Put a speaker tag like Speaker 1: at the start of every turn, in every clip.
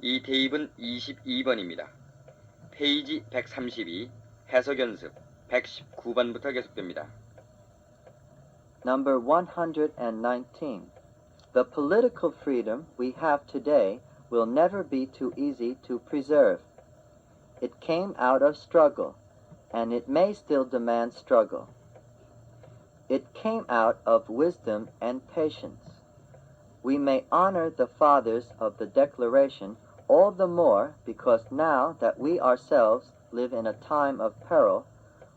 Speaker 1: 이 대입은 22번입니다. 페이지 132 해석 연습 119번부터 계속됩니다.
Speaker 2: Number 119. The political freedom we have today will never be too easy to preserve. It came out of struggle, and it may still demand struggle. It came out of wisdom and patience. We may honor the fathers of the Declaration all the more because now that we ourselves live in a time of peril,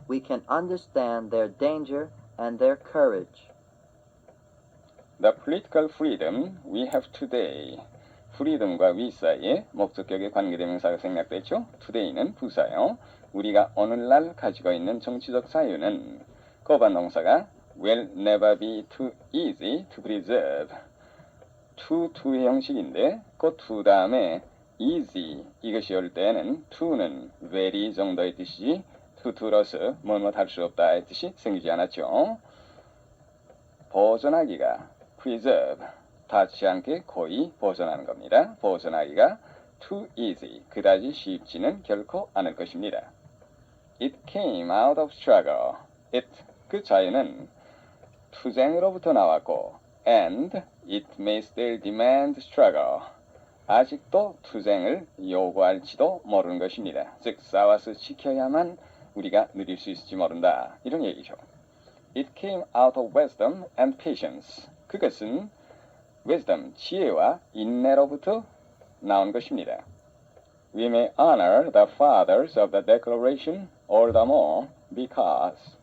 Speaker 2: we can understand their danger and their courage.
Speaker 3: The political freedom we have today. freedom과 we 사이에 목적격의 관계대명사가 생략됐죠. today는 부사요. 우리가 오늘날 가지고 있는 정치적 자유는 거반 동사가 will never be too easy to preserve. to의 형식인데 그 to 다음에 easy 이것이 올 때는 to는 very 정도의 뜻이지 to로서 뭐뭐 할 수 없다의 뜻이 생기지 않았죠. 보존하기가 preserve 닿지 않게 거의 보존하는 겁니다. 보존하기가 too easy 그다지 쉽지는 결코 않을 것입니다. It came out of struggle. it 그 자유는 투쟁으로부터 나왔고 and it may still demand struggle. 아직도 투쟁을 요구할지도 모르는 것입니다. 즉 싸워서 지켜야만 우리가 누릴 수 있을지 모른다. 이런 얘기죠. It came out of wisdom and patience. 그것은 wisdom, 지혜와 인내로부터 나온 것입니다. We may honor the fathers of the Declaration all the more because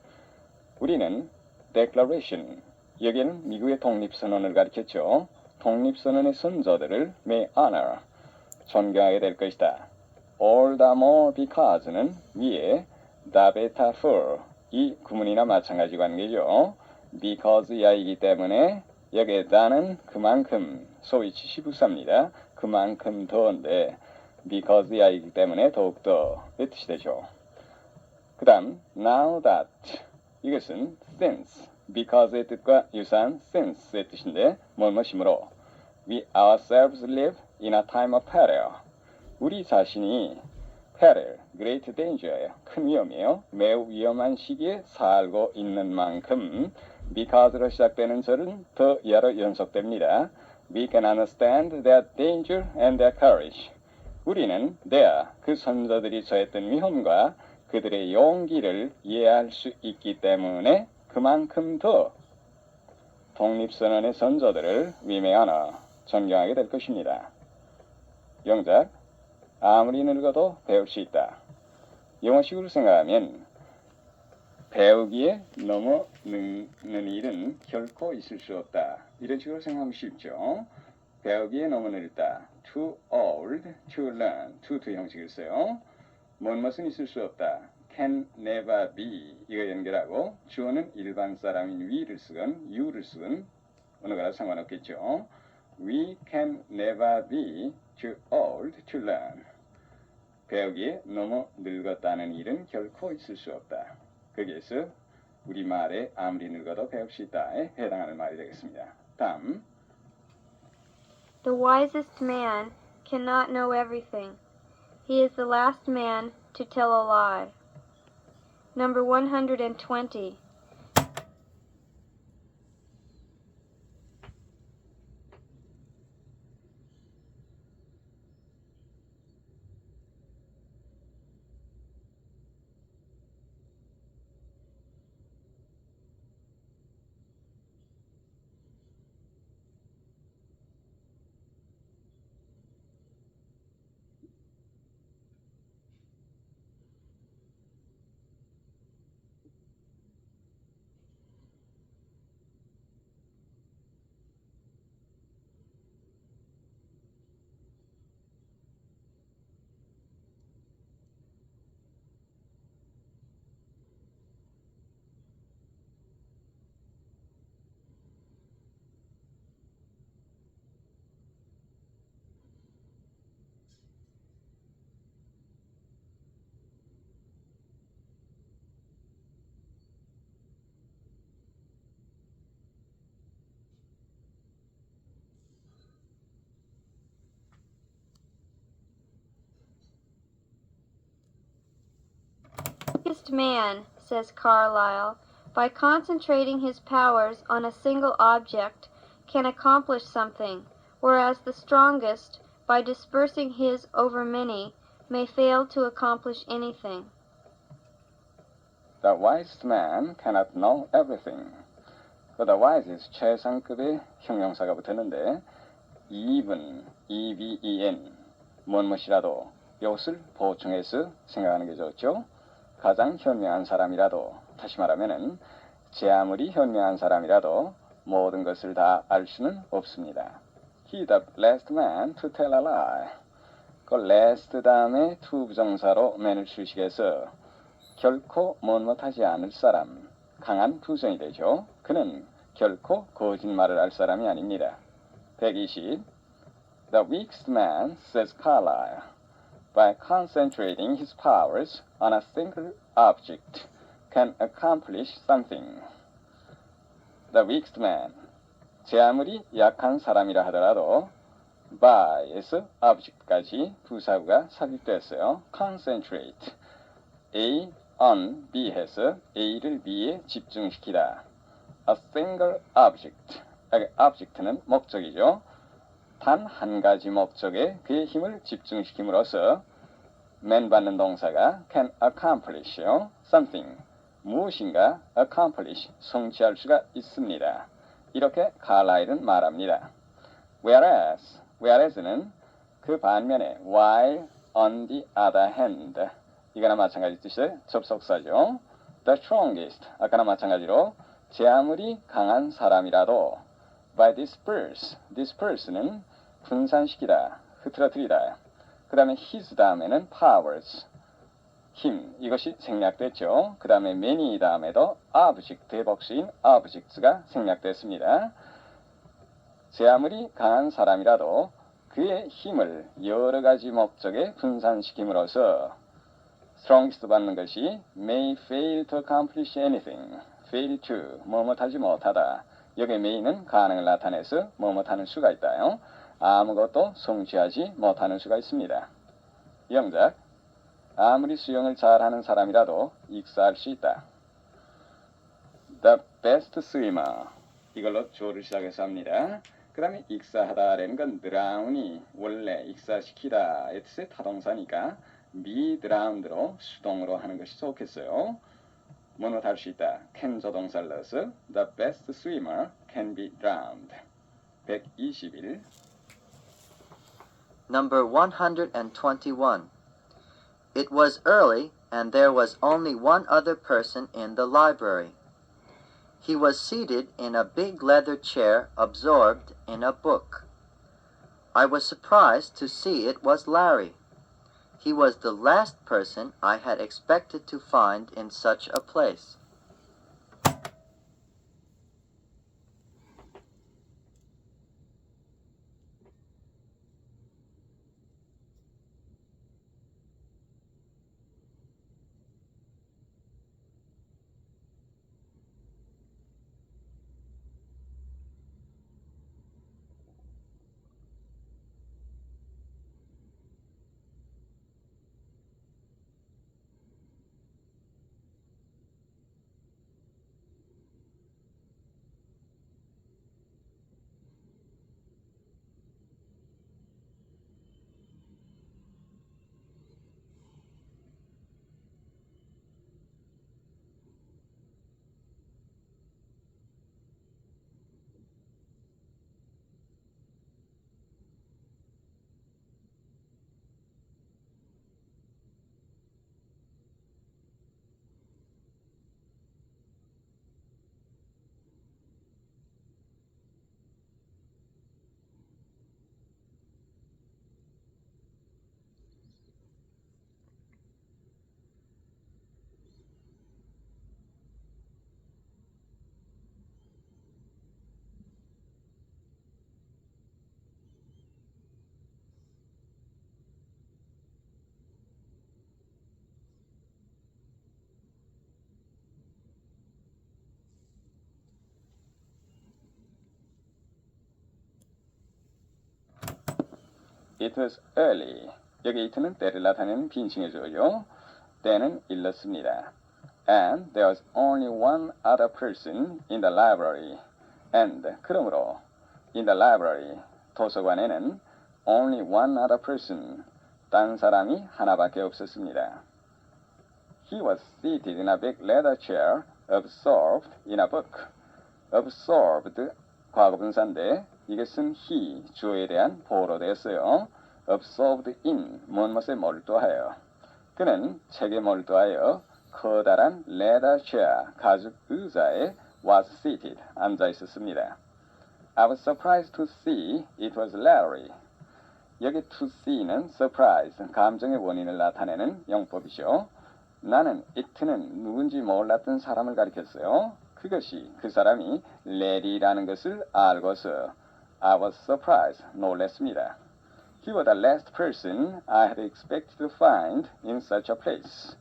Speaker 3: 우리는 Declaration, 여기는 미국의 독립선언을 가리켰죠. 독립선언의 선조들을 may honor, 존경하게 될 것이다. all the more because는 위에 the better for, 이 구문이나 마찬가지 관계죠. because 야이기 때문에 여기에 다는 그만큼, 소위 지시부사입니다. 그만큼 더인데 because 야이기 때문에 더욱더의 뜻이 되죠. 그 다음 now that 이것은 since, because의 뜻과 유사한 since의 뜻인데 뭐뭐심으로 we ourselves live in a time of peril. 우리 자신이 peril, great danger예요. 큰 위험이에요. 매우 위험한 시기에 살고 있는 만큼 because로 시작되는 절은 더 여러 연속됩니다. We can understand their danger and their courage. 우리는 their, 그 선조들이 처했던 위험과 그들의 용기를 이해할 수 있기 때문에 그만큼 더 독립선언의 선조들을 we may honor, 존경하게 될 것입니다. 영작, 아무리 늙어도 배울 수 있다. 영어식으로 생각하면 배우기에 너무 늙는 일은 결코 있을 수 없다. 이런 식으로 생각하면 쉽죠. 배우기에 너무 늙다. Too old to learn. to 형식을 써요. 무엇은 있을 수 없다. can never be. 이거 연결하고 주어는 일반 사람인 we를 쓰건 you를 쓰건 어느 거나 상관없겠죠. We can never be too old to learn. 배우기에 너무 늙었다는 일은 결코 있을 수 없다. 거기에서 우리말에 아무리 늙어도 배울 수 있다에 해당하는 말이 되겠습니다. 다음.
Speaker 4: The wisest man cannot know everything. He is the last man to tell a lie. Number 120. wisest man, says Carlyle, by concentrating his powers on a single object, can accomplish something, whereas the strongest, by dispersing his over many, may fail to accomplish anything.
Speaker 3: The wisest man cannot know everything. 그 the wisest 최상급의 형용사가 붙었는데 even, even, 무엇이라도 이것을 보충해서 생각하는 게 좋죠. 가장 현명한 사람이라도, 다시 말하면은 제 아무리 현명한 사람이라도 모든 것을 다 알 수는 없습니다. He the last man to tell a lie. 그 last 다음에 to 부정사로 man을 수식해서 결코 못하지 않을 사람, 강한 부정이 되죠. 그는 결코 거짓말을 할 사람이 아닙니다. 120. The weakest man, says Carlyle, by concentrating his powers on a single object, can accomplish something. The weakest man, 제 아무리 약한 사람이라 하더라도 by에서 object까지 부사구가 삽입됐어요. concentrate, A on B 해서 A를 B에 집중시키다. A single object, object는 목적이죠. 단 한 가지 목적에 그의 힘을 집중시킴으로써 man 받는 동사가 can accomplish something, 무엇인가 accomplish, 성취할 수가 있습니다. 이렇게 칼라일은 말합니다. whereas는 그 반면에 while on the other hand, 이거나 마찬가지 뜻의 접속사죠. The strongest, 아까나 마찬가지로 제 아무리 강한 사람이라도 by disperse는 분산시키다, 흐트러뜨리다. 그 다음에 his 다음에는 powers, 힘, 이것이 생략됐죠. 그 다음에 many 다음에도 object의 복수인 objects가 생략됐습니다. 제 아무리 강한 사람이라도 그의 힘을 여러 가지 목적에 분산시킴으로써 strongest 받는 것이 may fail to accomplish anything, fail to, 뭐뭐하지 못하다. 여기 may는 가능을 나타내서 뭐뭐하는 수가 있다요. 아무것도 성취하지 못하는 수가 있습니다. 영작, 아무리 수영을 잘하는 사람이라도 익사할 수 있다. The best swimmer, 이걸로 조를 시작해서 합니다. 그 다음에 익사하다라는 건 drown이 원래 익사시키다의 뜻의 타동사니까 be drowned로 수동으로 하는 것이 좋겠어요. 뭐뭐 할 수 있다. can 조동사를 넣어서 the best swimmer can be drowned. 121.
Speaker 2: Number 121. It was early, and there was only one other person in the library. He was seated in a big leather chair, absorbed in a book. I was surprised to see it was Larry. He was the last person I had expected to find in such a place.
Speaker 3: It was early. 여기 it는 때를 나타내는 빈칭해줘요. 때는 일렀습니다. And there was only one other person in the library. And 그러므로 in the library 도서관에는 only one other person 딴 사람이 하나밖에 없었습니다. He was seated in a big leather chair, absorbed in a book. absorbed 과거분사인데 이것은 he 주어에 대한 보호로 되었어요. absorbed in 무엇에 몰두하여 그는 책에 몰두하여 커다란 leather chair 가죽 의자에 was seated 앉아 있었습니다. I was surprised to see it was Larry. 여기 to see는 surprise, 감정의 원인을 나타내는 용법이죠. 나는 it는 누군지 몰랐던 사람을 가리켰어요. 그것이 그 사람이 레리라는 것을 알고서 I was surprised, 놀랐습니다. He was the last person I had expected to find in such a place.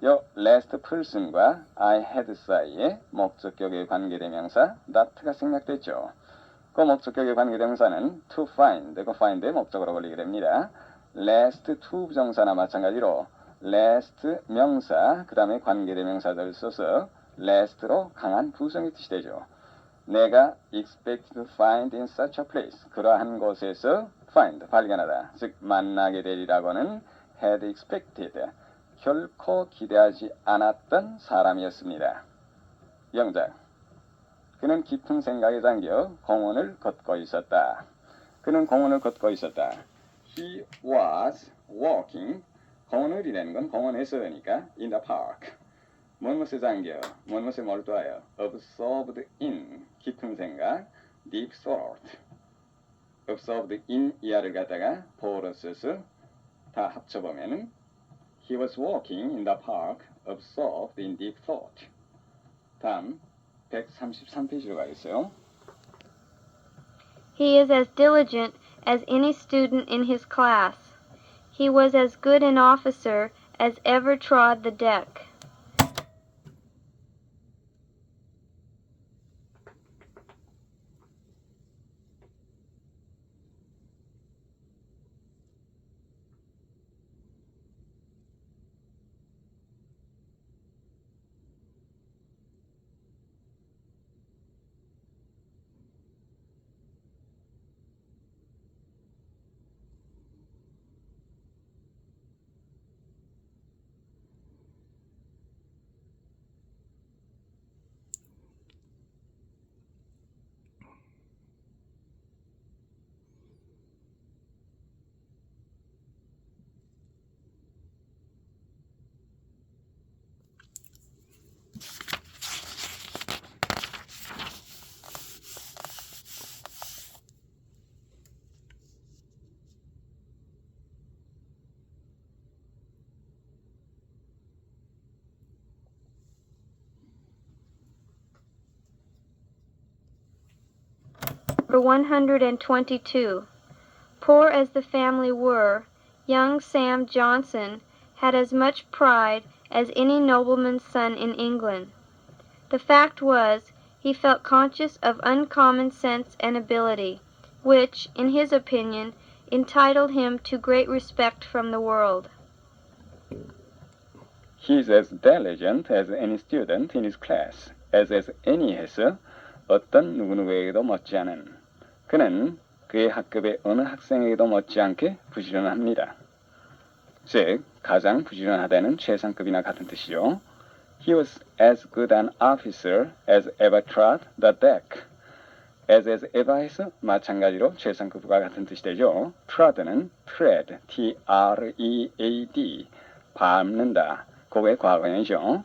Speaker 3: 요 last person과 I had 사이에 목적격의 관계대명사 that가 생략됐죠. 그 목적격의 관계대명사는 to find, 그 find의 목적으로 걸리게 됩니다. last to 부정사나 마찬가지로 last 명사, 그 다음에 관계대명사들을 써서 last로 강한 부성의 뜻이 되죠. 내가 expect to find in such a place, 그러한 곳에서 find, 발견하다, 즉 만나게 되리라고는 had expected, 결코 기대하지 않았던 사람이었습니다. 영작. 그는 깊은 생각에 잠겨 공원을 걷고 있었다. 그는 공원을 걷고 있었다. He was walking. 공원을이라는 건 공원에서니까 in the park. 무엇에 잠겨, 무엇에 몰두하여 absorbed in, 깊은 생각, deep thought. absorbed in 이하를 갖다가 보호로 써서 다 합쳐보면은 He was walking in the park, absorbed in deep thought. 다음 133페이지로 가겠어요.
Speaker 4: He is as diligent as any student in his class. He was as good an officer as ever trod the deck. Number 122. Poor as the family were, young Sam Johnson had as much pride as any nobleman's son in England. The fact was, he felt conscious of uncommon sense and ability, which, in his opinion, entitled him to great respect from the world.
Speaker 3: He is as diligent as any student in his class, as any 해서 어떤 누구누구에게도 못지않은 그는 그의 학급의 어느 학생에게도 못지않게 부지런합니다. 즉, 가장 부지런하다는 최상급이나 같은 뜻이죠. He was as good an officer as ever trod the deck. as ever 해서 마찬가지로 최상급과 같은 뜻이 되죠. trod는 tread, T-R-E-A-D, 밟는다. 그거의 과거형이죠.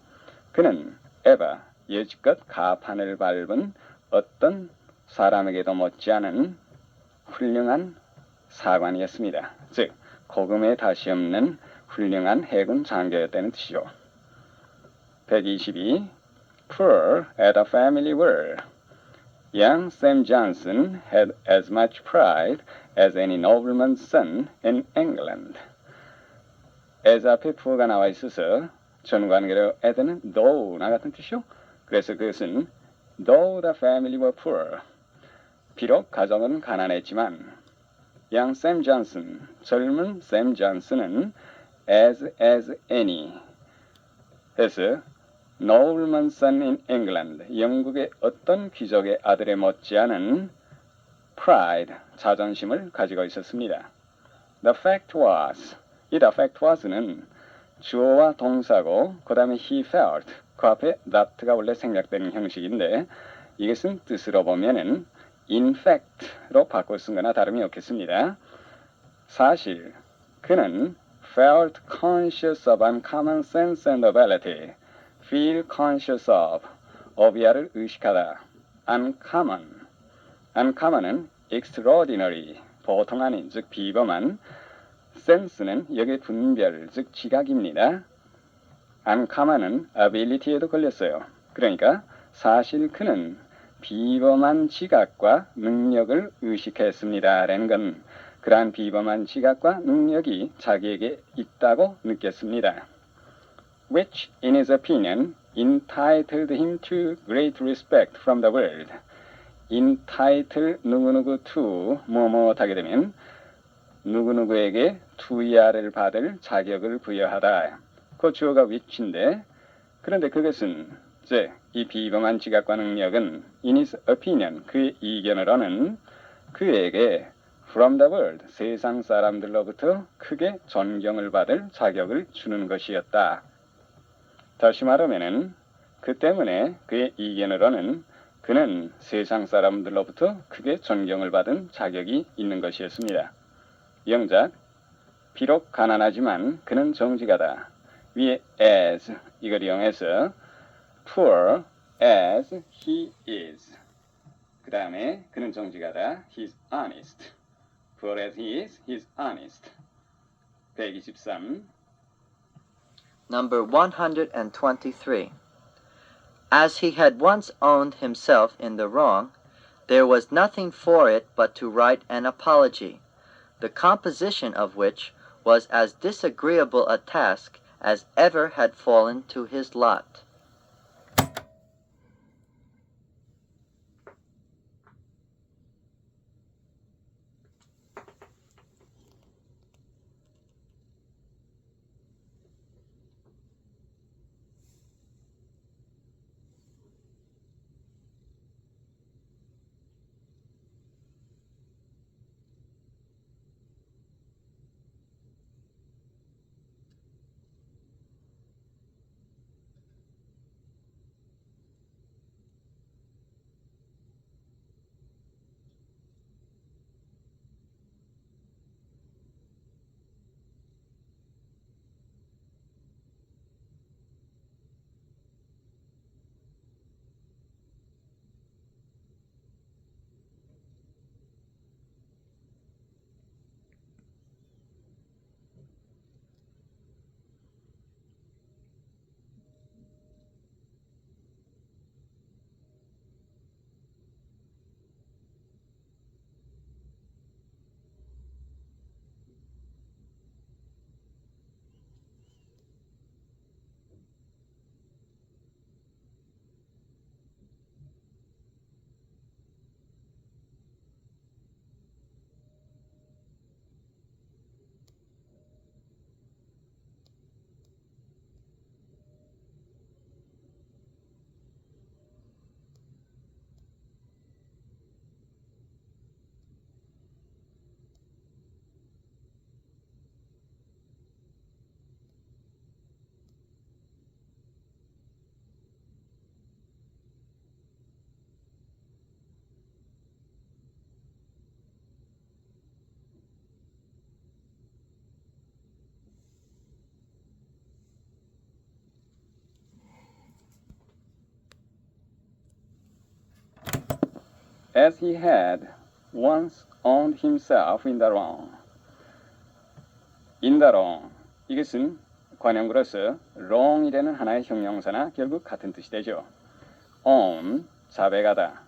Speaker 3: 그는 ever, 여지껏 가판을 밟은 어떤 사람에게도 못지않은 훌륭한 사관이었습니다. 즉, 고금에 다시 없는 훌륭한 해군 장교였다는 뜻이죠. 122. Poor as a family were. Young Sam Johnson had as much pride as any nobleman's son in England. as 앞에 poor가 나와 있어서 전관계로 as는 though나 같은 뜻이요. 그래서 그것은 though the family were poor. 비록 가정은 가난했지만 young Sam Johnson, 젊은 Sam Johnson은 as any 해서 nobleman's son in England, 영국의 어떤 귀족의 아들에 못지않은 pride, 자존심을 가지고 있었습니다. The fact was, 이 the fact was는 주어와 동사고 그 다음에 he felt, 그 앞에 that가 원래 생략되는 형식인데 이것은 뜻으로 보면은 in fact로 바꿔 쓴 거나 다름이 없겠습니다. 사실 그는 felt conscious of uncommon sense and ability, feel conscious of이야를 의식하다. uncommon은 extraordinary, 보통 아닌, 즉 비범한, sense는 역의 분별, 즉 지각입니다. uncommon은 ability에도 걸렸어요. 그러니까 사실 그는 비범한 지각과 능력을 의식했습니다. 라는 건 그러한 비범한 지각과 능력이 자기에게 있다고 느꼈습니다. Which, in his opinion, entitled him to great respect from the world. entitle 누구누구 to 뭐뭐하게 되면 누구누구에게 투야를 받을 자격을 부여하다. 그 주어가 which인데 그런데 그것은 즉 이 비범한 지각과 능력은 in his opinion 그의 이견으로는 그에게 from the world 세상 사람들로부터 크게 존경을 받을 자격을 주는 것이었다. 다시 말하면은 그 때문에 그의 이견으로는 그는 세상 사람들로부터 크게 존경을 받은 자격이 있는 것이었습니다. 영작 비록 가난하지만 그는 정직하다. 위에 as 이걸 이용해서 poor as he is. 그 다음에 그는 정직하다. He's honest. Poor as he is, he's honest. 123.
Speaker 2: Number 123. As he had once owned himself in the wrong, there was nothing for it but to write an apology, the composition of which was as disagreeable a task as ever had fallen to his lot.
Speaker 3: As he had once owned himself in the wrong. In the wrong. 이것은 관형구로서 wrong이라는 하나의 형용사나 결국 같은 뜻이 되죠. own, 자백하다.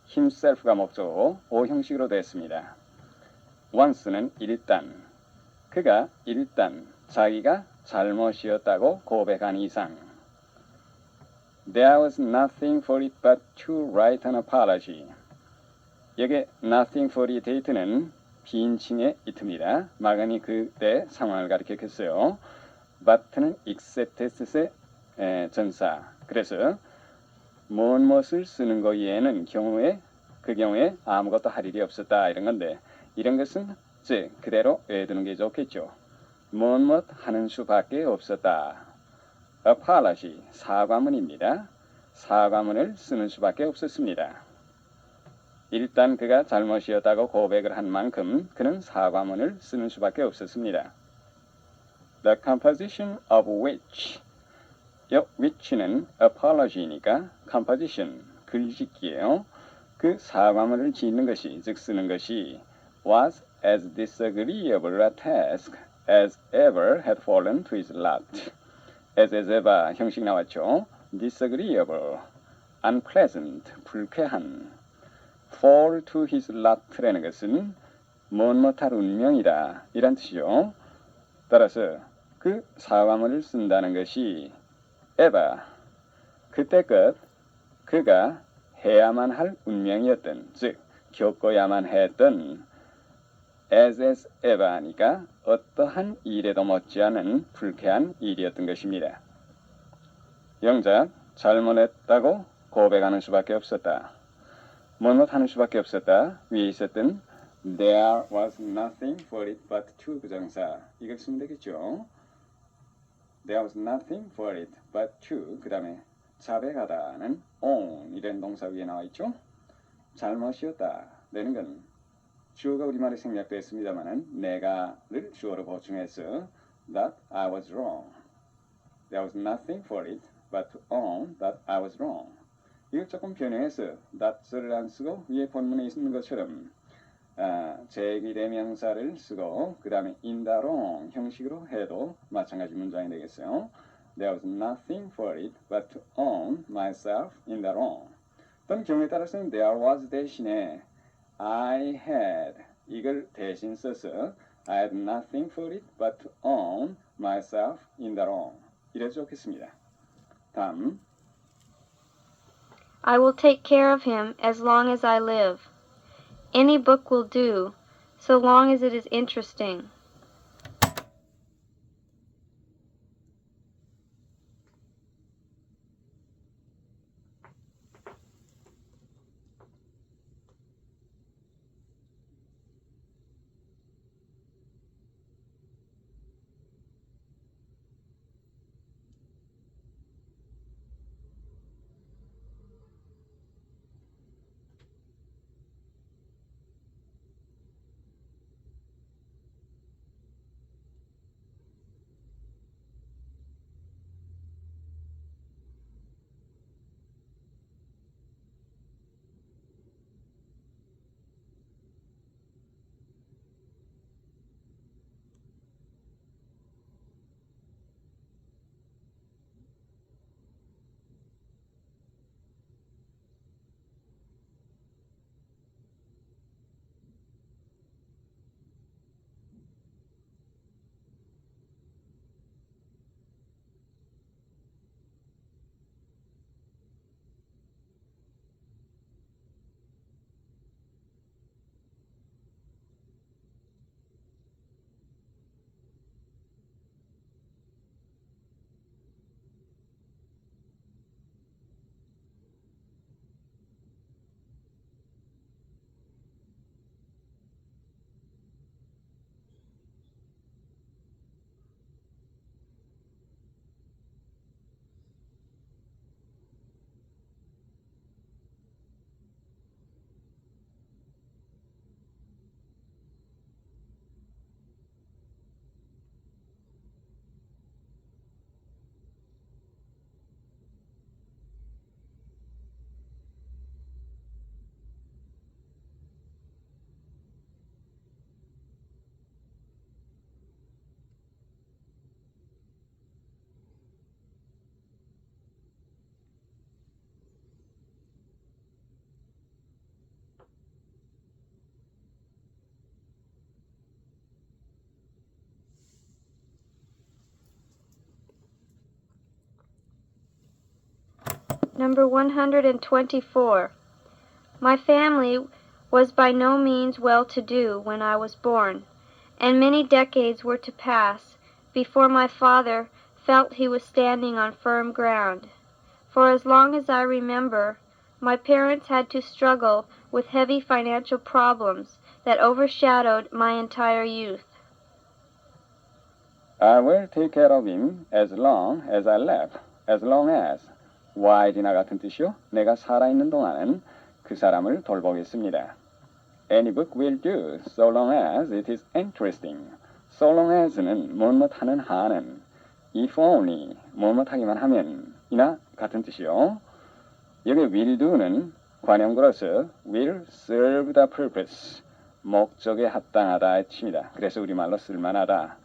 Speaker 3: himself가 목적어, 오형식으로 되었습니다. once는 일단. 그가 일단 자기가 잘못이었다고 고백한 이상. There was nothing for it but to write an apology. 여기에 nothing for it date는 비인칭의 it입니다. 마건이 그때 상황을 가리켰어요. but는 except 했을 전사. 그래서 무엇을 쓰는 거 이외에는 그 경우에 아무것도 할 일이 없었다 이런 건데 이런 것은 즉 그대로 외워두는 게 좋겠죠. 무엇 하는 수밖에 없었다. apology 사과문입니다. 사과문을 쓰는 수밖에 없었습니다. 일단 그가 잘못이었다고 고백을 한 만큼 그는 사과문을 쓰는 수밖에 없었습니다. The composition of which which는 apology니까 composition 글짓기예요. 그 사과문을 짓는 것이 즉 쓰는 것이 was as disagreeable a task as ever had fallen to his lot. as ever 형식 나왔죠. disagreeable unpleasant 불쾌한 fall to his lot라는 것은 못할 운명이다 이란 뜻이죠. 따라서 그 사과문을 쓴다는 것이 ever 그때껏 그가 해야만 할 운명이었던 즉 겪어야만 했던 as ever니까 어떠한 일에도 못지않은 불쾌한 일이었던 것입니다. 영작 잘못했다고 고백하는 수밖에 없었다. 하는 수밖에 없었다. 위에 있었던 there was nothing for it but to 부정사 이걸 쓰면 되겠죠. There was nothing for it but to 그 다음에 자백하다는 on 이런 동사 위에 나와 있죠. 잘못이었다. 되는 건 주어가 우리말에 생략되었습니다만은 내가를 주어로 보충해서 that I was wrong. There was nothing for it but to own that I was wrong. 이걸 조금 변형해서 that을 안 쓰고 위에 본문에 있는 것처럼 제기대명사를 쓰고 그 다음에 in the wrong 형식으로 해도 마찬가지 문장이 되겠어요. There was nothing for it but to own myself in the wrong. 또는 경우에 따라서는 there was 대신에 I had 이걸 대신 써서 I had nothing for it but to own myself in the wrong. 이래도 좋겠습니다. 다음
Speaker 4: I will take care of him as long as I live. Any book will do, so long as it is interesting. Number 124. My family was by no means well-to-do when I was born, and many decades were to pass before my father felt he was standing on firm ground. For as long as I remember, my parents had to struggle with heavy financial problems that overshadowed my entire youth.
Speaker 3: I will take care of him as long as I live. As long as while이나 같은 뜻이요. 내가 살아있는 동안은 그 사람을 돌보겠습니다. Any book will do, so long as it is interesting. So long as는 뭐뭐하는 한은, if only 뭐뭐하기만 하면 이나 같은 뜻이요. 여기 will do는 관용구로서 will serve the purpose, 목적에 합당하다의 뜻입니다. 그래서 우리말로 쓸만하다,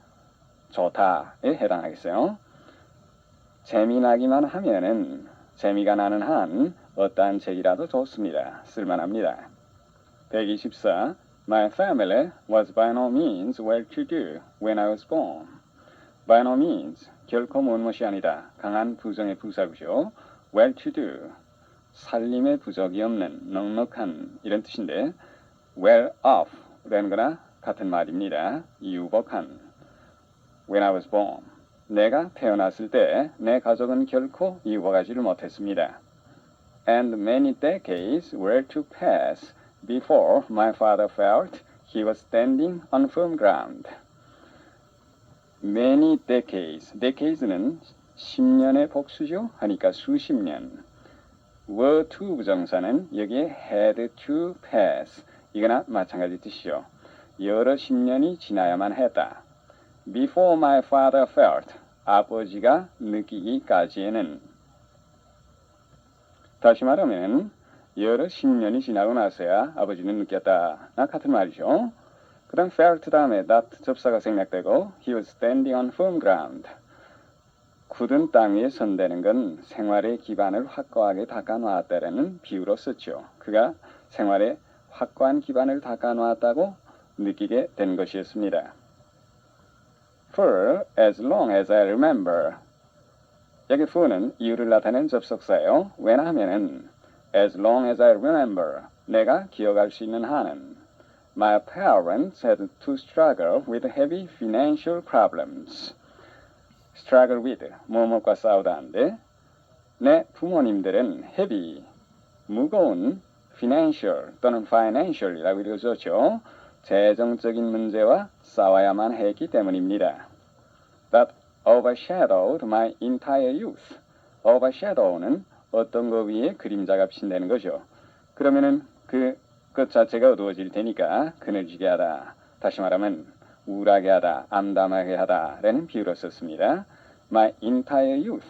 Speaker 3: 좋다에 해당하겠어요. 재미나기만 하면은 재미가 나는 한 어떠한 책이라도 좋습니다. 쓸만합니다. 124. My family was by no means well-to-do when I was born. By no means, 결코 무엇이 아니다. 강한 부정의 부사구죠. well-to-do, 살림의 부족이 없는, 넉넉한 이런 뜻인데 well-off 라는 거나 같은 말입니다. 유복한. When I was born, 내가 태어났을 때 내 가족은 결코 유복하지를 못했습니다. And many decades were to pass before my father felt he was standing on firm ground. Many decades, decades는 10년의 복수죠. 하니까 수십 년. were to 부정사는 여기에 had to pass, 이거나 마찬가지 뜻이요. 여러 10년이 지나야만 했다. Before my father felt, 아버지가 느끼기까지에는. 다시 말하면 여러 10년이 지나고 나서야 아버지는 느꼈다. 같은 말이죠. 그 다음 felt 다음에 that 접사가 생략되고 he was standing on firm ground. 굳은 땅 위에 선대는 건 생활의 기반을 확고하게 닦아놓았다라는 비유로 썼죠. 그가 생활의 확고한 기반을 닦아놓았다고 느끼게 된 것이었습니다. For as long as I remember. 여기 for는 이유를 나타낸 접속사예요. 왜냐하면은 as long as I remember, 내가 기억할 수 있는 한은 my parents had to struggle with heavy financial problems. struggle with, 뭐뭐과 싸우다 하는데 내 부모님들은 heavy, 무거운 financial 또는 financial이라고 읽어줬죠. 재정적인 문제와 싸워야만 했기 때문입니다. That overshadowed my entire youth. overshadow는 어떤 것 위에 그림자가 비친다는 거죠. 그러면은 것 자체가 어두워질 테니까 그늘지게 하다. 다시 말하면 우울하게 하다, 암담하게 하다라는 비유로 썼습니다. My entire youth,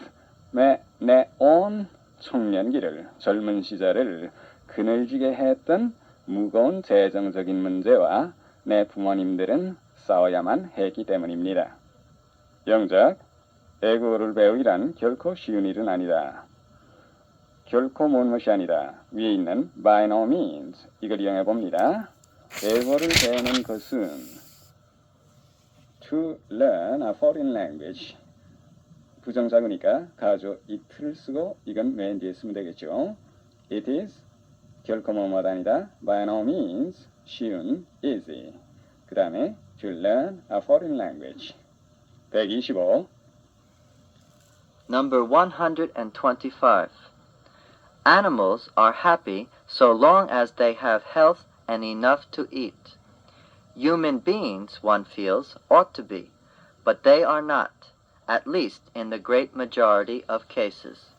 Speaker 3: 내 온 청년기를, 젊은 시절을 그늘지게 했던 무거운 재정적인 문제와 내 부모님들은 싸워야만 했기 때문입니다. 영작, 외국어를 배우기란 결코 쉬운 일은 아니다. 결코 무엇이 아니다. 위에 있는 by no means, 이걸 이용해 봅니다. 외국어를 배우는 것은 to learn a foreign language. 부정사구니까 가조 it를 쓰고 이건 맨 뒤에 쓰면 되겠죠. It is 결코 뭐뭐 아니다. by no means 쉬운 easy. 그 다음에 to learn a foreign language. 125.
Speaker 2: Number 125. Animals are happy so long as they have health and enough to eat. Human beings, one feels, ought to be, but they are not, at least in the great majority of cases.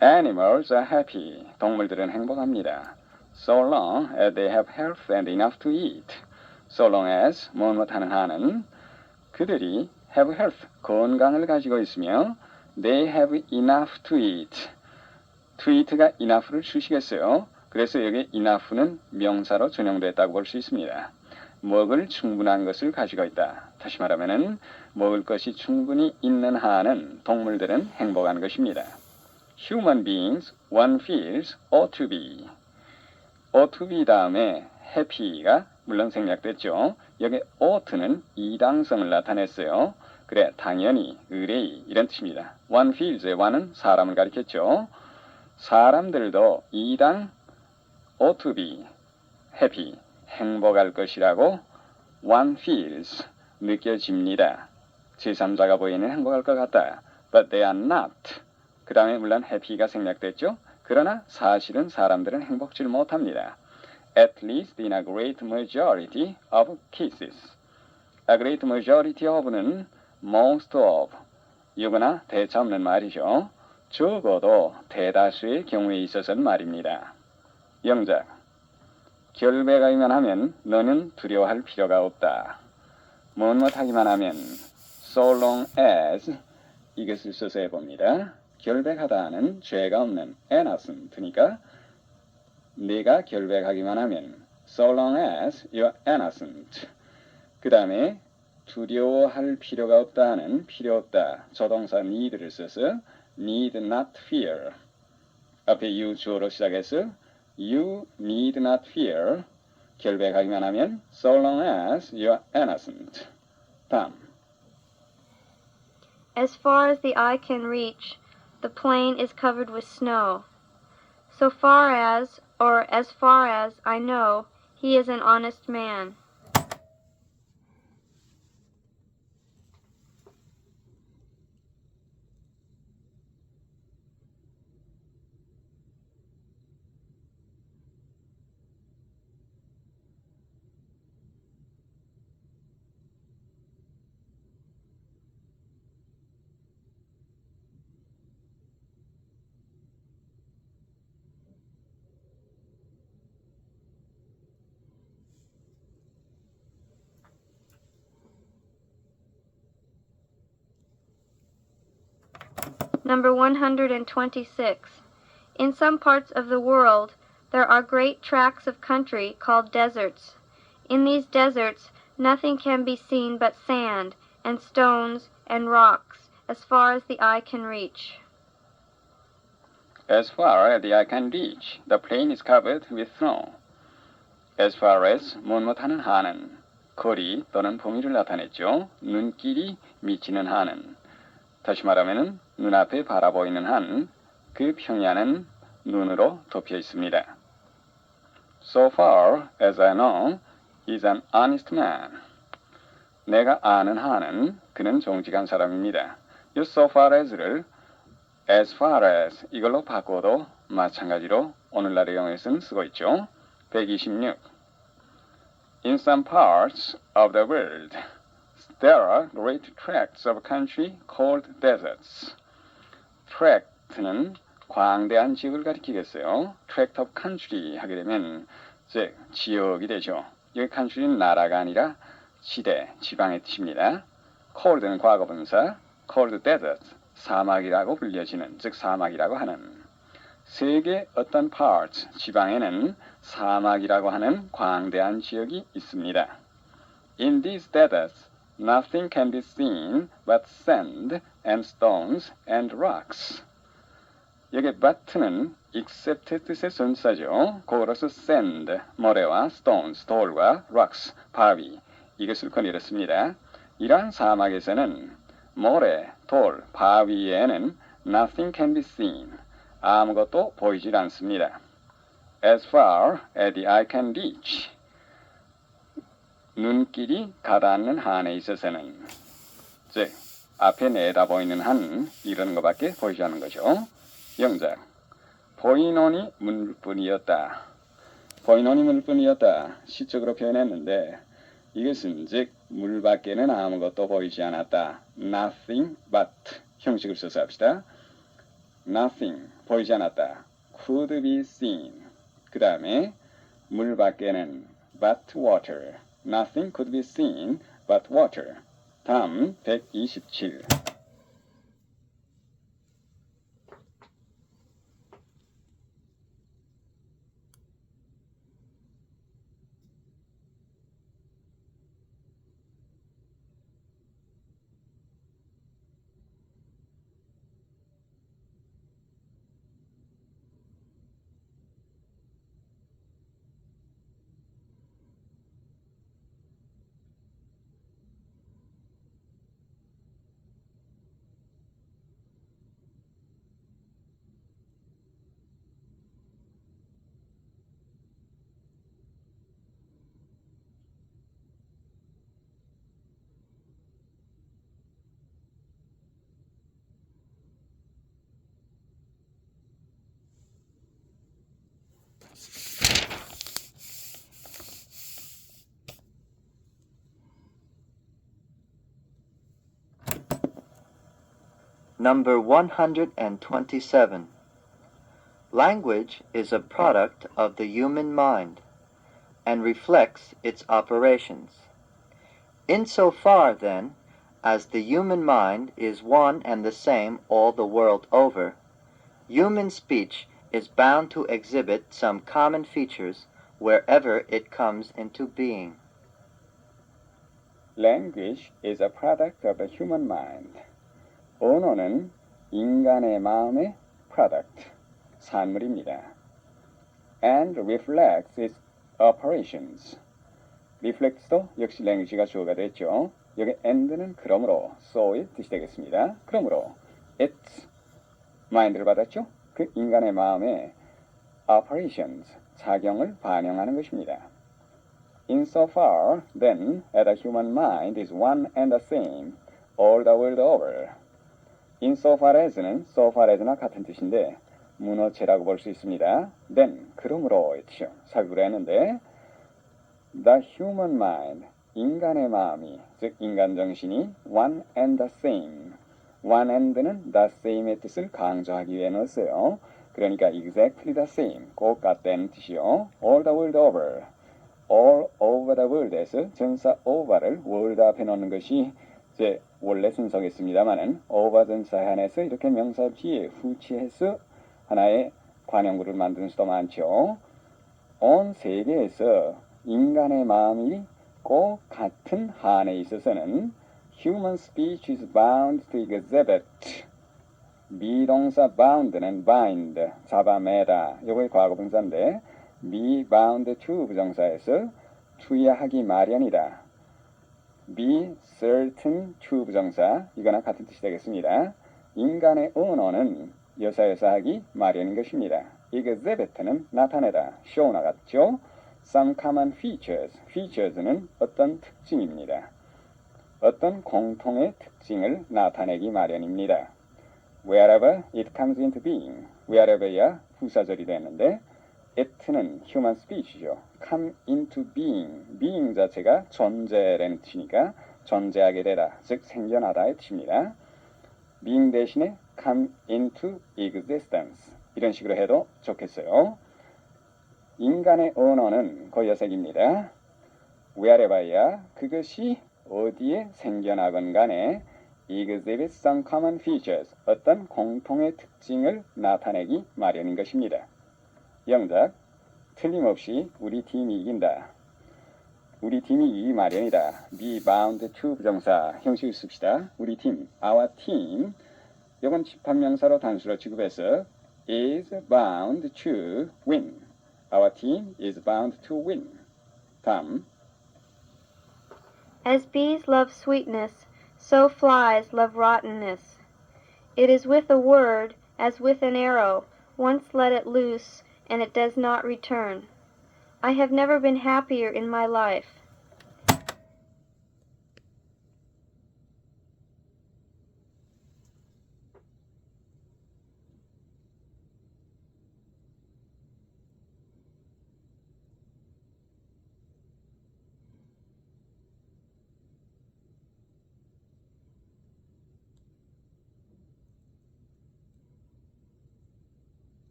Speaker 3: Animals are happy. 동물들은 행복합니다. So long as they have health and enough to eat. So long as 무엇하는 한은 그들이 have health, 건강을 가지고 있으며 they have enough to eat. to eat가 enough를 주시겠어요. 그래서 여기 enough는 명사로 전용됐다고 볼 수 있습니다. 먹을 충분한 것을 가지고 있다. 다시 말하면은 먹을 것이 충분히 있는 한은 동물들은 행복한 것입니다. Human beings, one feels, ought to be. ought to be 다음에 happy가 물론 생략됐죠. 여기 ought는 이당성을 나타냈어요. 그래, 당연히, 의뢰이 이런 뜻입니다. one feels의 one은 사람을 가리켰죠. 사람들도 이당 ought to be happy, 행복할 것이라고 one feels, 느껴집니다. 제3자가 보이는 행복할 것 같다. But they are not. 그 다음에 물론 happy가 생략됐죠. 그러나 사실은 사람들은 행복질 못합니다. At least in a great majority of cases. A great majority of는 most of, 이거나 대차 없는 말이죠. 적어도 대다수의 경우에 있어서는 말입니다. 영작. 결백하기만 하면 너는 두려워할 필요가 없다. 못하기만 하면 so long as 이것을 써서 해봅니다. 결백하다는 죄가 없는 innocent니까 네가 결백하기만 하면 so long as you're innocent. 그 다음에 두려워할 필요가 없다 하는 필요 없다. 조동사 need를 써서 need not fear. 앞에 you 주어로 시작해서 you need not fear. 결백하기만 하면 so long as you're innocent. 다음.
Speaker 4: As far as the eye can reach, the plain is covered with snow. So far as, or as far as I know, he is an honest man. Number 126. In some parts of the world, there are great tracts of country called deserts. In these deserts, nothing can be seen but sand and stones and rocks as far as the eye can reach.
Speaker 3: As far as the eye can reach, the plain is covered with snow. As far as 못하는 한은 거리 또는 범위를 나타냈죠. 눈길이 미치는 한은 다시 말하면은 눈앞에 바라보이는 한 그 평야는 눈으로 덮여 있습니다. So far as I know, he's an honest man. 내가 아는 한은 그는 정직한 사람입니다. 이 so far as를 as far as 이걸로 바꿔도 마찬가지로 오늘날의 영어에서는 쓰고 있죠. 126. In some parts of the world, there are great tracts of country called deserts. tract는 광대한 지역을 가리키겠어요. tract of country 하게 되면 즉 지역이 되죠. 여기 country는 나라가 아니라 지대, 지방의 뜻입니다. cold는 과거분사, cold desert, 사막이라고 불려지는, 즉 사막이라고 하는. 세계 어떤 parts, 지방에는 사막이라고 하는 광대한 지역이 있습니다. In these deserts, nothing can be seen but sand and stones and rocks. 여기 but는 except 뜻의 전사죠. 그거로서 sand, 모래와 stones, 돌과 rocks, 바위, 이것을 거느렸습니다. 이러한 사막에서는 모래, 돌, 바위에는 nothing can be seen. 아무것도 보이질 않습니다. As far as the eye can reach. 눈길이 가닿는 한에 있어서는 즉 앞에 내다보이는 한 이런 것밖에 보이지 않는 거죠. 영작. 보이노니 물뿐이었다. 보이노니 물뿐이었다. 시적으로 표현했는데 이것은 즉 물밖에는 아무것도 보이지 않았다. Nothing but 형식을 써서 합시다. nothing, 보이지 않았다. could be seen. 그 다음에 물 밖에는 but water. nothing could be seen but water. 다음 127.
Speaker 2: Number 127. Language is a product of the human mind and reflects its operations. Insofar, then, as the human mind is one and the same all the world over, human speech is bound to exhibit some common features wherever it comes into being.
Speaker 3: Language is a product of the human mind. 언어는 인간의 마음의 product, 산물입니다. And reflects its operations. reflects도 역시 language가 주어가 됐죠. 여기 and는 그러므로, so의 뜻이 되겠습니다. 그러므로 its mind를 받았죠. 그 인간의 마음의 operations, 작용을 반영하는 것입니다. Insofar, then, as the human mind is one and the same all the world over. insofar as는 so far as나 같은 뜻인데 문어체라고 볼 수 있습니다. then, 그러므로의 뜻이요. 삽입을 했는데 the human mind, 인간의 마음이, 즉 인간 정신이 one and the same. one and는 the same의 뜻을 강조하기 위해 넣었어요. 그러니까 exactly the same, 꼭 같다는 뜻이요. all the world over. all over the world에서 전사 over를 world 앞에 넣는 것이 제 원래 순서겠습니다만은 over 전사에 한해서 이렇게 명사 뒤에 후치해서 하나의 관용구를 만드는 수도 많죠. 온 세계에서 인간의 마음이 꼭 같은 한에 있어서는 human speech is bound to exhibit. 비동사 bound는 bind, 잡아매다. 요거의 과거분사인데 be bound to 부정사에서 투여하기 마련이다. be certain to 부정사, 이거나 같은 뜻이 되겠습니다. 인간의 언어는 여사여사하기 마련인 것입니다. exhibit는 나타내다, show 나갔죠. some common features, features는 어떤 특징입니다. 어떤 공통의 특징을 나타내기 마련입니다. wherever it comes into being, wherever야 후사절이 되는데 it는 human speech죠. come into being, being 자체가 존재라는 뜻이니까 존재하게 되다, 즉 생겨나다의 뜻입니다. being 대신에 come into existence, 이런 식으로 해도 좋겠어요. 인간의 언어는 고여색입니다. wherever야 그것이 어디에 생겨나건 간에 exhibit some common features, 어떤 공통의 특징을 나타내기 마련인 것입니다. 영작, 틀림없이 우리 팀이 이긴다. 우리 팀이 이기기 마련이다. be bound to 부정사 형식을 씁시다. 우리 팀, our team. 이건 집합명사로 단수로 취급해서 is bound to win. Our team is bound to win. 다음.
Speaker 4: As bees love sweetness, so flies love rottenness. It is with a word as with an arrow, once let it loose, and it does not return. I have never been happier in my life.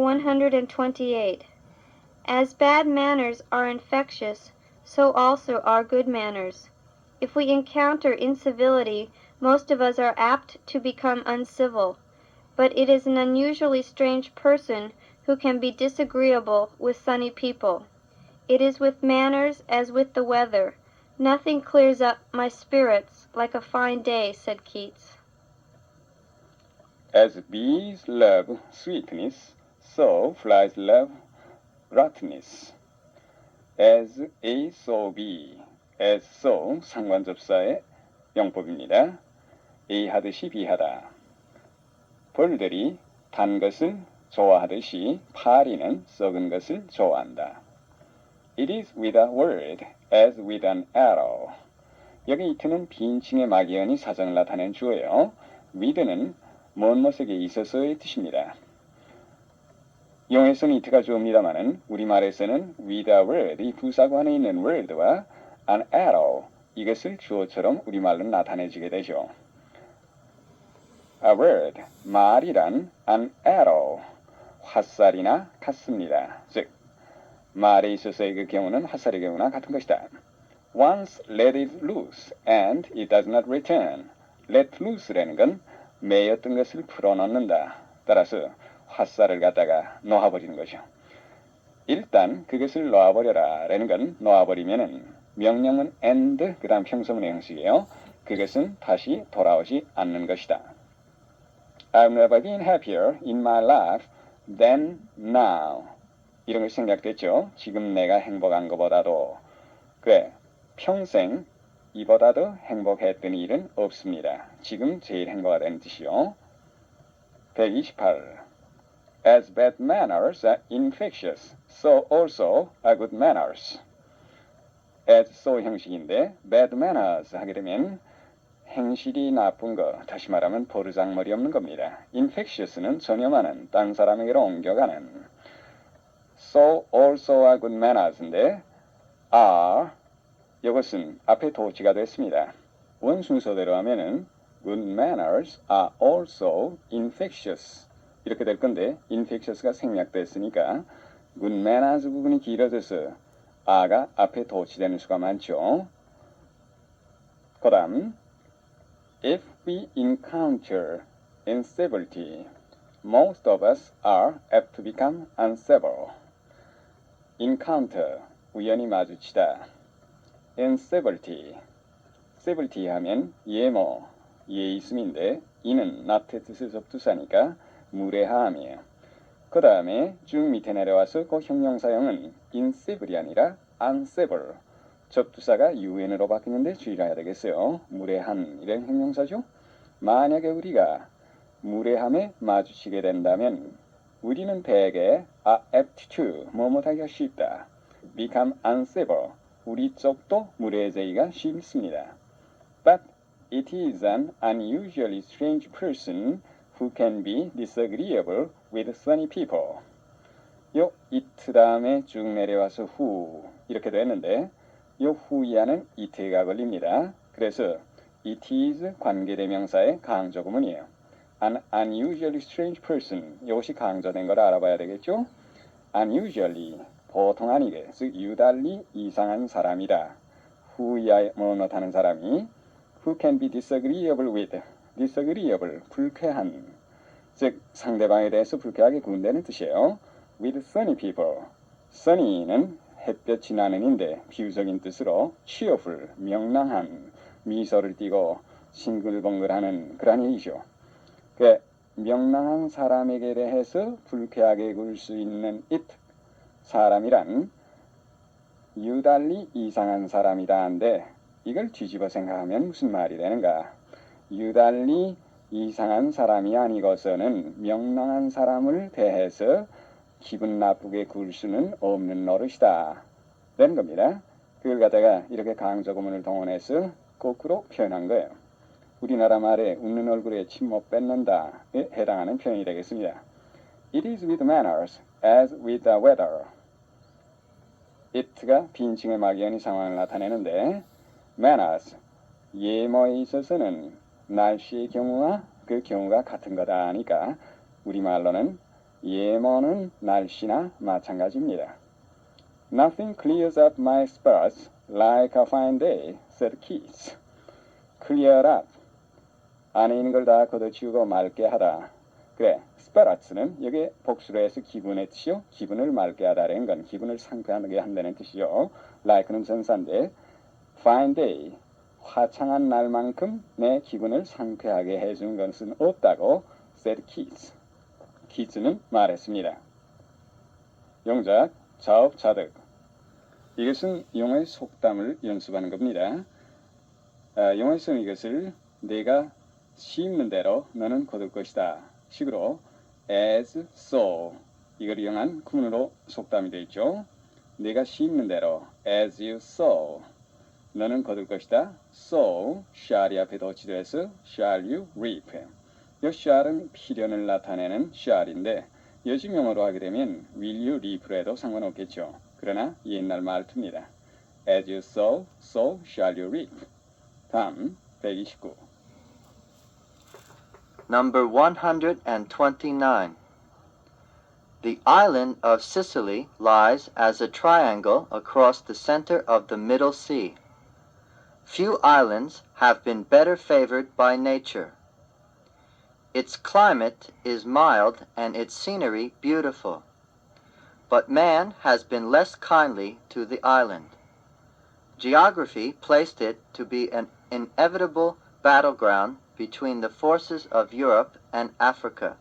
Speaker 4: 128. As bad manners are infectious, so also are good manners. If we encounter incivility, most of us are apt to become uncivil, but it is an unusually strange person who can be disagreeable with sunny people. It is with manners as with the weather. Nothing clears up my spirits like a fine day, said Keats.
Speaker 3: As bees love sweetness, so flies love rottenness. As A, so B. As so 상관접사의 용법입니다. A 하듯이 B 하다. 벌들이 단 것을 좋아하듯이 파리는 썩은 것을 좋아한다. It is with a word as with an arrow. 여기 it는 빈칭의 막연히 사정을 나타낸 주어예요. with는 무엇무엇에게 있어서의 뜻입니다. 영어에서는 it가 주어입니다만은 우리말에서는 with a word, 이 부사구 안에 있는 word와 an arrow, 이것을 주어처럼 우리말로 나타내지게 되죠. A word, 말이란 an arrow, 화살이나 같습니다. 즉, 말에 있어서의 그 경우는 화살의 경우나 같은 것이다. Once let it loose and it does not return. let loose라는 건 매였던 것을 풀어넣는다. 따라서 화살을 갖다가 놓아버리는 거죠. 일단 그것을 놓아버려라 라는 건 놓아버리면은 명령문 and 그 다음 평소문의 형식이에요. 그것은 다시 돌아오지 않는 것이다. I've never been happier in my life than now. 이런 걸 생각됐죠. 지금 내가 행복한 것보다도 그래 평생 이보다도 행복했던 일은 없습니다. 지금 제일 행복하다는 뜻이요. 128. As bad manners are infectious, so also are good manners. As so 형식인데 bad manners 하게 되면 행실이 나쁜 거, 다시 말하면 버르장머리 없는 겁니다. infectious는 전염하는, 딴 사람에게로 옮겨가는. So also are good manners인데 are 이것은 앞에 도치가 됐습니다. 원 순서대로 하면은 good manners are also infectious 이렇게 될 건데 infectious가 생략됐으니까 good manners 부분이 길어져서 are가 앞에 도치되는 수가 많죠. 그 다음 if we encounter incivility, most of us are apt to become uncivil. encounter, 우연히 마주치다. incivility, civility 하면 예모, 예의있음인데 이는 not의 뜻의 접두사니까 무례함이에요. 그 다음에 쭉 밑에 내려와서 그 형용사형은 incivil이 아니라 uncivil, 접두사가 un으로 바뀌는데 주의를 해야 되겠어요. 무례한 이런 형용사죠. 만약에 우리가 무례함에 마주치게 된다면 우리는 대개 are apt to, 뭐뭐하기가 쉽다. become uncivil, 우리 쪽도 무례해지기가 쉽습니다. But it is an unusually strange person who can be disagreeable with sunny people. 요 it 다음에 쭉 내려와서 who 이렇게 됐는데 요 who이하는 it가 걸립니다. 그래서 it is 관계대명사의 강조구문이에요. An unusually strange person, 이것이 강조된 걸 알아봐야 되겠죠? unusually, 보통 아니게, 즉 유달리 이상한 사람이다. who야 뭐 못하는 사람이 who can be disagreeable with, disagreeable, 불쾌한, 즉 상대방에 대해서 불쾌하게 군다는 뜻이에요. with sunny people, sunny는 햇볕이 나는인데 비유적인 뜻으로 cheerful, 명랑한, 미소를 띠고 싱글벙글하는 그런 얘기죠. 그 명랑한 사람에게 대해서 불쾌하게 굴 수 있는 it, 사람이란 유달리 이상한 사람이다 한데 이걸 뒤집어 생각하면 무슨 말이 되는가? 유달리 이상한 사람이 아니고서는 명랑한 사람을 대해서 기분 나쁘게 굴 수는 없는 노릇이다 되는 겁니다. 그걸 갖다가 이렇게 강조구문을 동원해서 거꾸로 표현한 거예요. 우리나라 말에 웃는 얼굴에 침 못 뱉는다에 해당하는 표현이 되겠습니다. It is with manners as with the weather. it가 빈칭의 막연히 상황을 나타내는데 manners, 예모에 있어서는 날씨의 경우와 그 경우가 같은 거다 하니까 우리말로는 예먼은 날씨나 마찬가지입니다. Nothing clears up my spirits like a fine day, said Keats. Clear up. 안에 있는 걸 다 걷어치우고 맑게 하다. 그래, spirits는 여기 복수로 해서 기분의 뜻이요. 기분을 맑게 하다라는 건 기분을 상쾌하게 한다는 뜻이요. like는 전사인데 fine day, 화창한 날만큼 내 기분을 상쾌하게 해주는 것은 없다고 said Keats. 키츠는 말했습니다. 영작, 자업자득. 이것은 영어의 속담을 연습하는 겁니다. 영어에서는 이것을 내가 심는 대로 너는 거둘 것이다 식으로 as so 이걸 이용한 구문으로 속담이 되어 있죠. 내가 심는 대로 as you sow 너는 거둘 것이다. so shall이 앞에 덧치돼서 shall you reap. 이 shall은 필연을 나타내는 shall인데 요즘 영어로 하게 되면 will you reap로 해도 상관없겠죠. 그러나 옛날 말투입니다. As you sow, so shall you reap. 다음 129.
Speaker 2: Number 129. The island of Sicily lies as a triangle across the center of the Middle Sea. Few islands have been better favored by nature. Its climate is mild and its scenery beautiful. But man has been less kindly to the island. Geography placed it to be an inevitable battleground between the forces of Europe and Africa.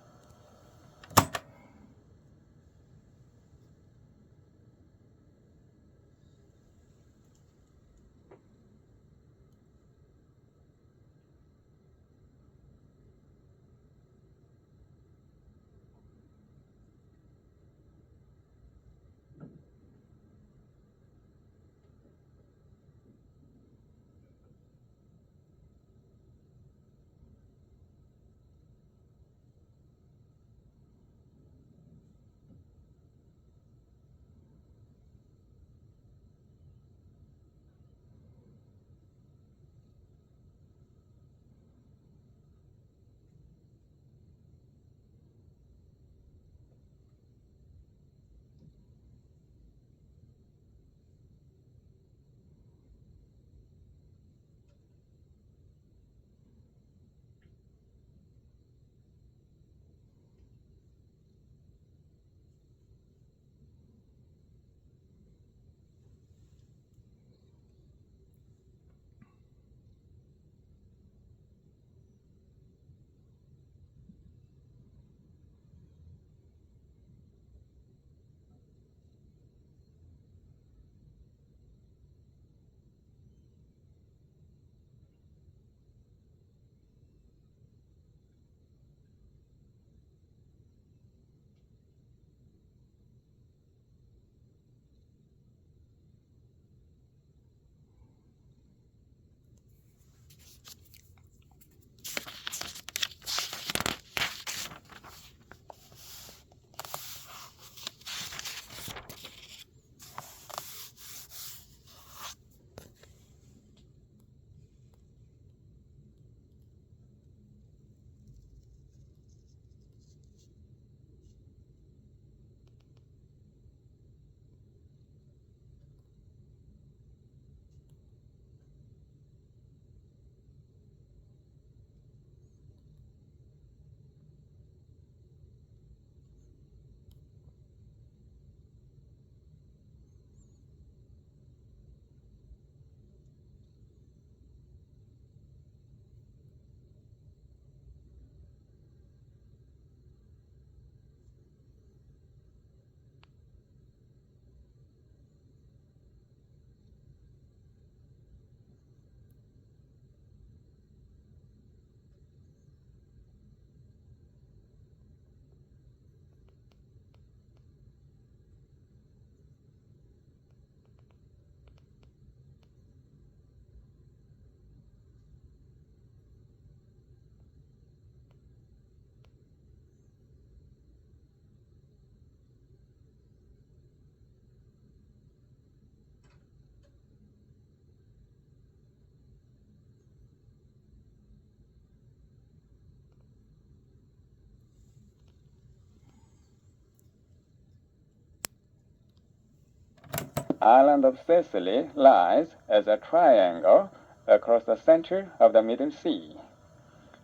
Speaker 3: island of Sicily lies as a triangle across the center of the Middle Sea.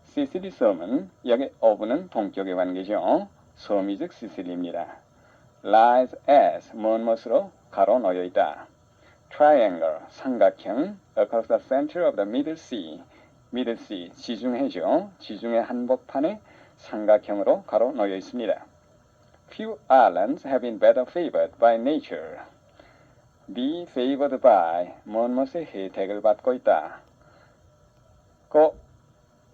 Speaker 3: 시시리 섬은 여기 오브는 동쪽의 관계죠. 섬이 즉 시실리입니다. lies as 무엇으로 가로 놓여 있다. triangle 삼각형 across the center of the Middle Sea. Middle Sea 지중해죠. 지중해 한복판에 삼각형으로 가로 놓여 있습니다. Few islands have been better favored by nature. be favored by 무엇의 혜택을 받고 있다. 그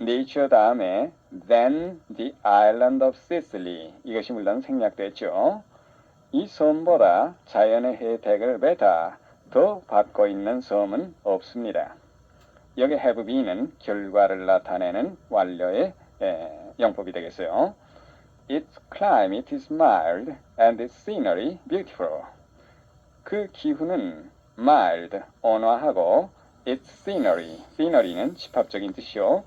Speaker 3: nature 다음에 than the island of Sicily 이것이 물론 생략됐죠. 이 섬보다 자연의 혜택을 더 받고 있는 섬은 없습니다. 여기 have be는 결과를 나타내는 완료의 용법이 되겠어요. Its climate is mild and its scenery beautiful. 그 기후는 mild, 온화하고 its scenery는 집합적인 뜻이요.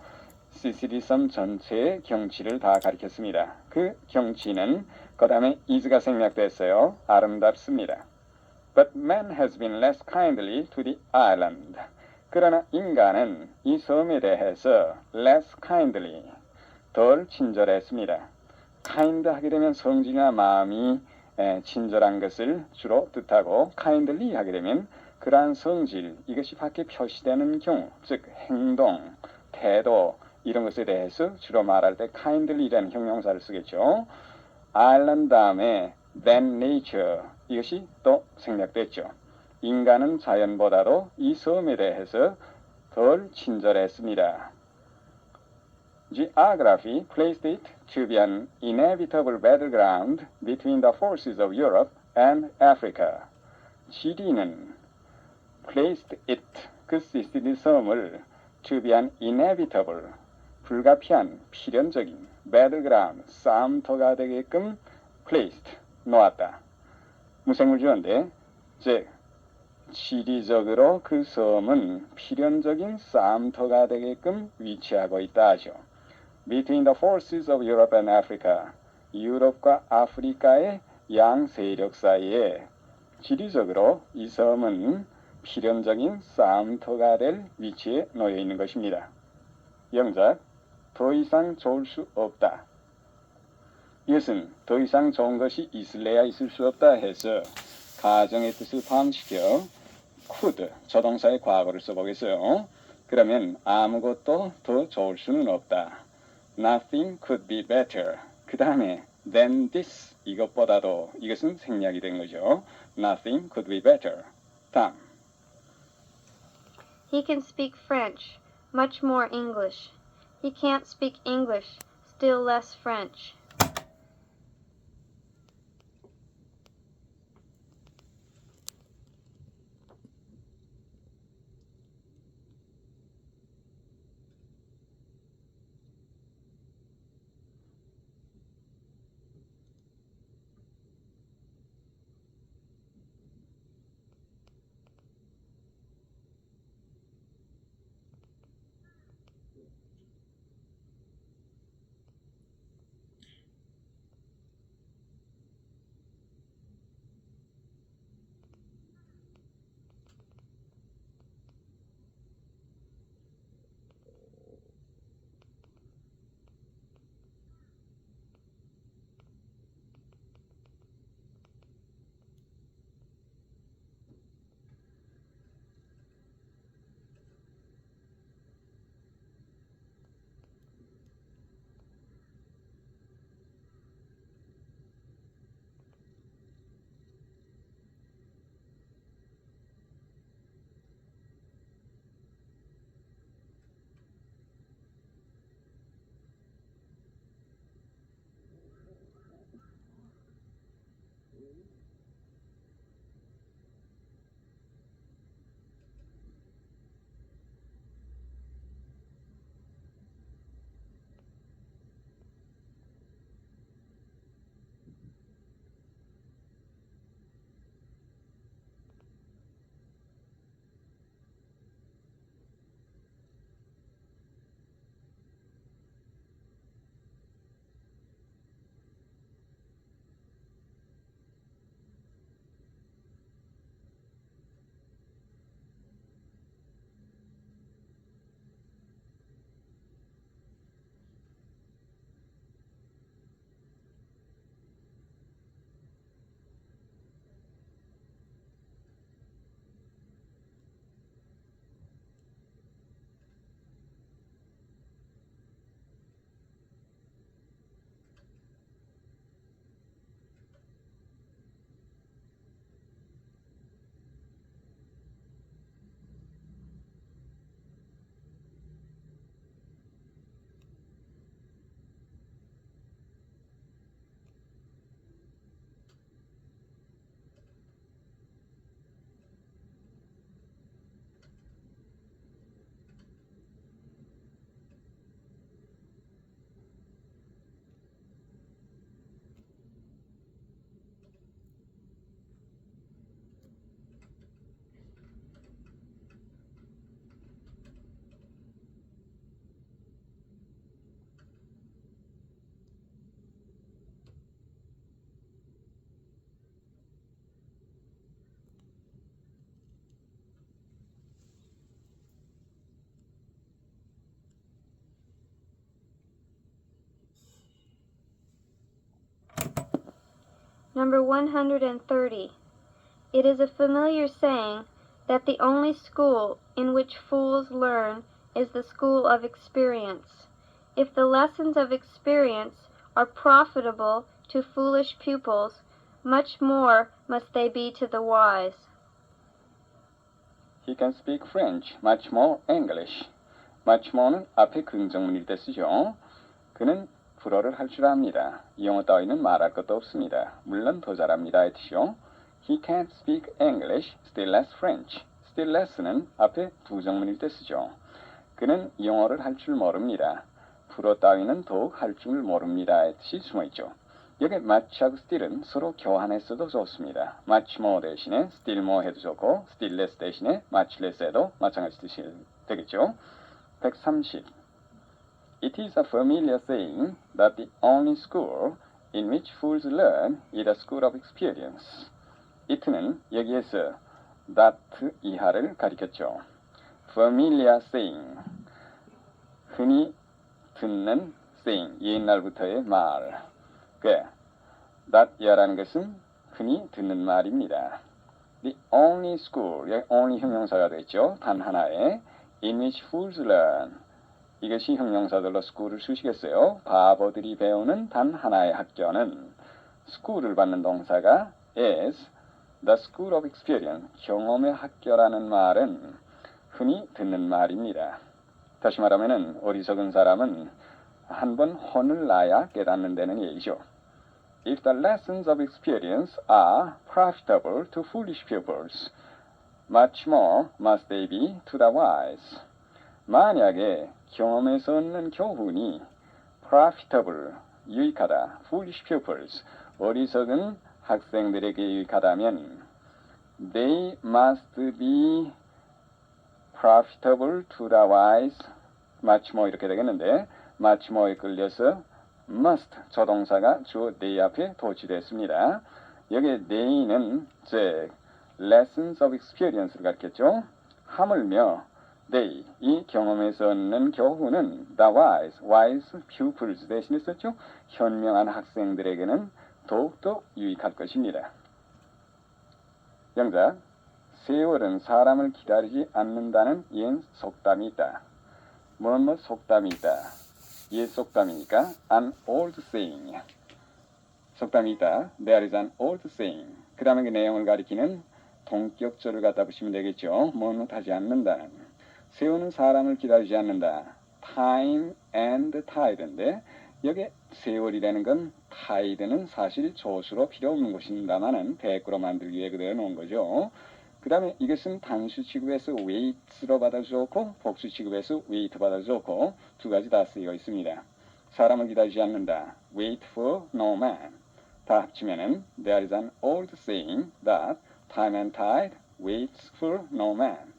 Speaker 3: 시시리 섬 전체의 경치를 다 가리켰습니다. 그 경치는 그 다음에 is가 생략됐어요. 아름답습니다. But man has been less kindly to the island. 그러나 인간은 이 섬에 대해서 less kindly, 덜 친절했습니다. kind 하게 되면 성질이나 마음이 친절한 것을 주로 뜻하고 kindly 하게 되면 그러한 성질, 이것이 밖에 표시되는 경우, 즉 행동, 태도 이런 것에 대해서 주로 말할 때 kindly라는 형용사를 쓰겠죠. island 다음에 than nature 이것이 또 생략됐죠. 인간은 자연보다도 이 섬에 대해서 덜 친절했습니다. Geography placed it to be an inevitable battleground between the forces of Europe and Africa. 지리는 placed it, 그 시시리 섬을 to be an inevitable, 불가피한, 필연적인 battleground, 싸움터가 되게끔 placed, 놓았다. 무생물주어인데, 즉 지리적으로 그 섬은 필연적인 싸움터가 되게끔 위치하고 있다 하죠. Between the forces of Europe and Africa, 유럽과 아프리카의 양 세력 사이에 지리적으로 이 섬은 필연적인 싸움터가 될 위치에 놓여 있는 것입니다. 영작, 더 이상 좋을 수 없다. 이것은 더 이상 좋은 것이 있을래야 있을 수 없다 해서 가정의 뜻을 포함시켜 could, 조동사의 과거를 써보겠어요. 그러면 아무것도 더 좋을 수는 없다. Nothing could be better. 그 다음에 than this, 이것보다도, 이것은 생략이 된 거죠. Nothing could be better. 다음.
Speaker 4: He can speak French, much more English. He can't speak English, still less French. Number 130. It is a familiar saying that the only school in which fools learn is the school of experience. If the lessons of experience are profitable to foolish pupils, much more must they be to the wise.
Speaker 3: He can speak French, much more English. much more는 앞에 긍정문일 때 쓰죠. 그는 불어를 할 줄 압니다. 영어 따위는 말할 것도 없습니다. 물론 더 잘합니다의 뜻이요. He can't speak English, still less French. still less는 앞에 부정문일 때 쓰죠. 그는 영어를 할 줄 모릅니다. 불어 따위는 더욱 할 줄 모릅니다의 뜻이 숨어있죠. 여기 much하고 still은 서로 교환했어도 좋습니다. much more 대신에 still more 해도 좋고 still less 대신에 much less 해도 마찬가지 뜻이 되겠죠. 130. It is a familiar saying that the only school in which fools learn is a school of experience. it는 여기에서 that 이하를 가리켰죠. familiar saying, 흔히 듣는 saying, 옛날부터의 말. that 이하라는 것은 흔히 듣는 말입니다. The only school, 여기 only 형용사가 되겠죠. 단 하나의 in which fools learn. 이것이 형용사들로 school을 쓰시겠어요. 바보들이 배우는 단 하나의 학교는 school을 받는 동사가 is the school of experience. 경험의 학교라는 말은 흔히 듣는 말입니다. 다시 말하면 어리석은 사람은 한 번 혼을 나야 깨닫는 데는 얘기죠. If the lessons of experience are profitable to foolish pupils, much more must they be to the wise. 만약에 경험에서 얻는 교훈이 profitable, 유익하다, foolish pupils, 어리석은 학생들에게 유익하다면 they must be profitable to the wise, much more 이렇게 되겠는데 much more에 끌려서 must, 조동사가 주어 they 앞에 도치됐습니다. 여기 they는 즉 lessons of experience를 가르쳤죠. 하물며 they, 이 경험에서 얻는 교훈은 the wise pupils 대신에 썼죠. 현명한 학생들에게는 더욱더 유익할 것입니다. 영작, 세월은 사람을 기다리지 않는다는 옛 속담이 있다. 뭐뭐 속담이 있다. 옛 속담이니까 an old saying. 속담이 있다. There is an old saying. 그 다음에 그 내용을 가리키는 동격조를 갖다 붙이면 되겠죠. 뭐뭐 하지 않는다는. 세월은 사람을 기다리지 않는다. Time and tide인데 여기 세월이라는 건 tide는 사실 조수로 필요 없는 것입니다만은 대꾸로 만들기 위해 그대로 놓은 거죠. 그 다음에 이것은 단수 취급에서 wait로 받아도 좋고 복수 취급에서 wait 받아도 좋고 두 가지 다 쓰여 있습니다. 사람을 기다리지 않는다. Wait for no man. 다 합치면은 there is an old saying that time and tide waits for no man.